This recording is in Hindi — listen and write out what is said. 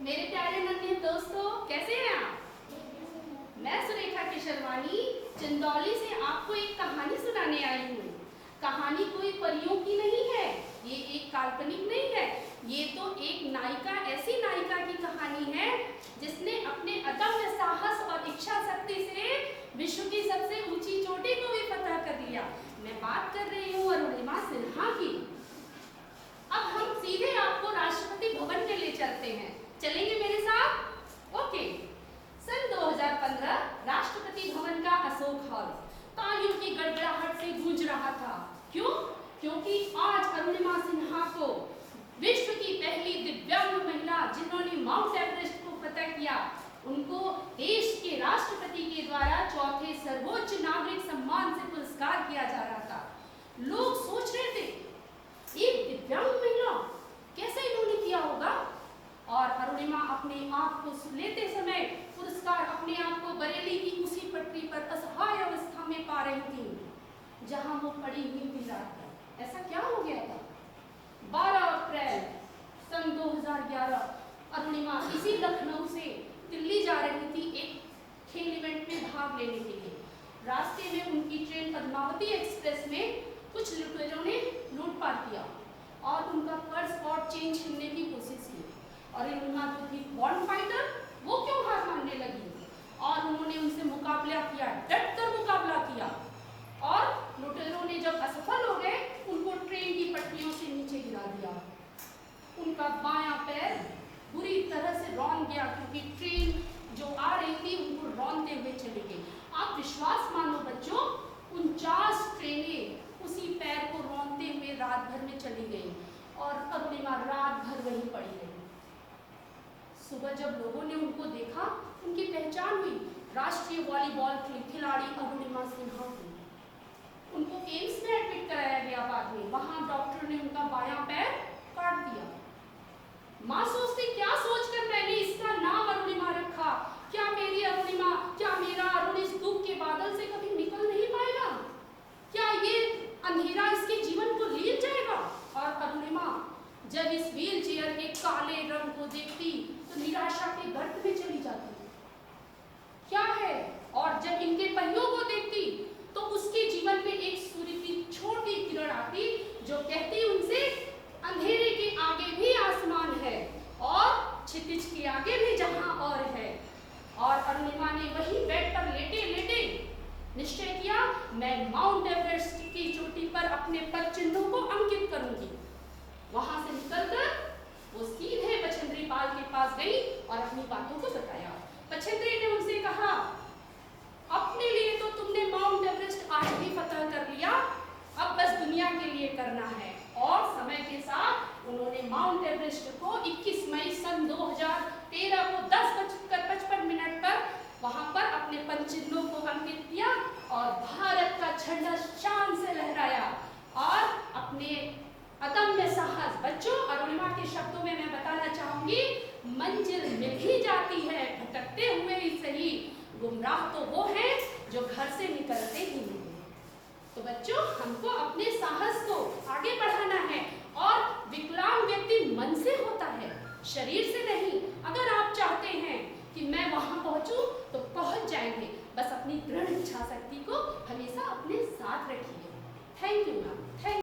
मेरे प्यारे नन्हे दोस्तों, कैसे हैं आप? मैं सुरेखा किशोरवानी चंदौली से आपको एक कहानी सुनाने आई हूँ। कहानी कोई परियों की नहीं है, ये एक काल्पनिक नहीं है, ये तो एक नायिका, ऐसी नायिका की कहानी है जिसने अपने अदम्य साहस और इच्छा शक्ति से विश्व की सबसे ऊंची चोटी को भी फतह कर लिया। मैं बात कर रही हूँ अरुणिमा सिन्हा की। अब हम सीधे आपको राष्ट्रपति भवन में ले चलते हैं। चलेंगे मेरे साथ? ओके। सन 2015 राष्ट्रपति भवन का अशोक हॉल तालियों की गड़गड़ाहट से गूंज रहा था। क्यों? क्योंकि आज अरुणिमा सिन्हा को विश्व की पहली दिव्यांग महिला जिन्होंने माउंट एवरेस्ट को फतह किया, उनको देश के राष्ट्रपति के द्वारा चौथे सर्वोच्च नागरिक सम्मान से पुरस्कार किया जा रहा था। लोग सोच रहे थे, एक दिव्यांग महिला, कैसे इन्होंने किया होगा? और अरुणिमा अपने आप को लेते समय पुरस्कार अपने आप को बरेली की उसी पटरी पर असहाय अवस्था में पा रही थी जहां वो पड़ी हुई थी रात को। ऐसा क्या हो गया था? 12 अप्रैल सन 2011 अरुणिमा इसी लखनऊ से दिल्ली जा रही थी एक खेल इवेंट में भाग लेने के लिए। रास्ते में उनकी ट्रेन पद्मावती एक्सप्रेस में कुछ लुटेरों ने लूटपाट किया और उनका पर्स और चेंज छीनने की कोशिश की। और अरुणिमा जो थी बॉन्ड फाइटर, वो क्यों हार मानने लगी और उन्होंने उनसे मुकाबला किया, डट कर मुकाबला किया। और लुटेरों ने जब असफल हो गए, उनको ट्रेन की पटरियों से नीचे गिरा दिया। उनका बायां पैर बुरी तरह से रौंद गया क्योंकि ट्रेन जो आ रही थी उनको रौंदते हुए चली गई। आप विश्वास मानो बच्चों, 49 ट्रेनें उसी पैर को रौंदते हुए रात भर में चली गई और अरुणिमा रात भर वहीं पड़ी रही। सुबह जब लोगों ने उनको देखा, उनकी पहचान हुई राष्ट्रीय वॉलीबॉल खिलाड़ी अरुणिमा सिन्हा की। उनको एम्स में एडमिट कराया गया। बाद में वहां डॉक्टर ने उनका बायां पैर काट दिया। माँ सोचती, क्या सोचकर मैंने इसका नाम अरुणिमा रखा? क्या मेरी अरुणिमा, क्या मेरा अरुण इस दुख के बादल से कभी निकल नहीं पाएगा? क्या ये अंधेरा इसके जीवन को ले जाएगा? और अरुणिमा जब इस व्हील चेयर के काले रंग को देखती तो निराशा के गर्त में चली जाती। क्या है? और जब इनके पहियों को देखती तो उसके जीवन में एक सूर्य की छोटी किरण आती जो कहती उनसे, अंधेरे के आगे भी आसमान है और क्षितिज के आगे भी जहां और है। और अरुणिमा ने वही बेड पर लेटे लेटे निश्चय किया, मैं माउंट एवरेस्ट की चोटी पर अपने पद चिन्हों को अंकित करूंगी। वहां से निकलकर वो सीधे बछेंद्री पाल के पास गई और अपनी बातों को बताया। बछेंद्री ने उनसे कहा, अपने लिए तो तुमने माउंट एवरेस्ट आज ही फतह कर लिया, अब बस दुनिया के लिए करना है। और समय के साथ उन्होंने माउंट एवरेस्ट को 21 मई सन 2013 को 10:55 पर वहां पर अपने पद चिन्हों को अंकित किया और भारत का झंडा शान से लहराया और अपने अदम्य साहस। बच्चों, अरुणिमा के शब्दों में मैं बताना चाहूंगी, मंजिल मिल ही जाती है, भटकते हुए ही सही, गुमराह तो वो हैं जो घर से निकलते ही नहीं। तो बच्चों, हमको अपने साहस को आगे बढ़ाना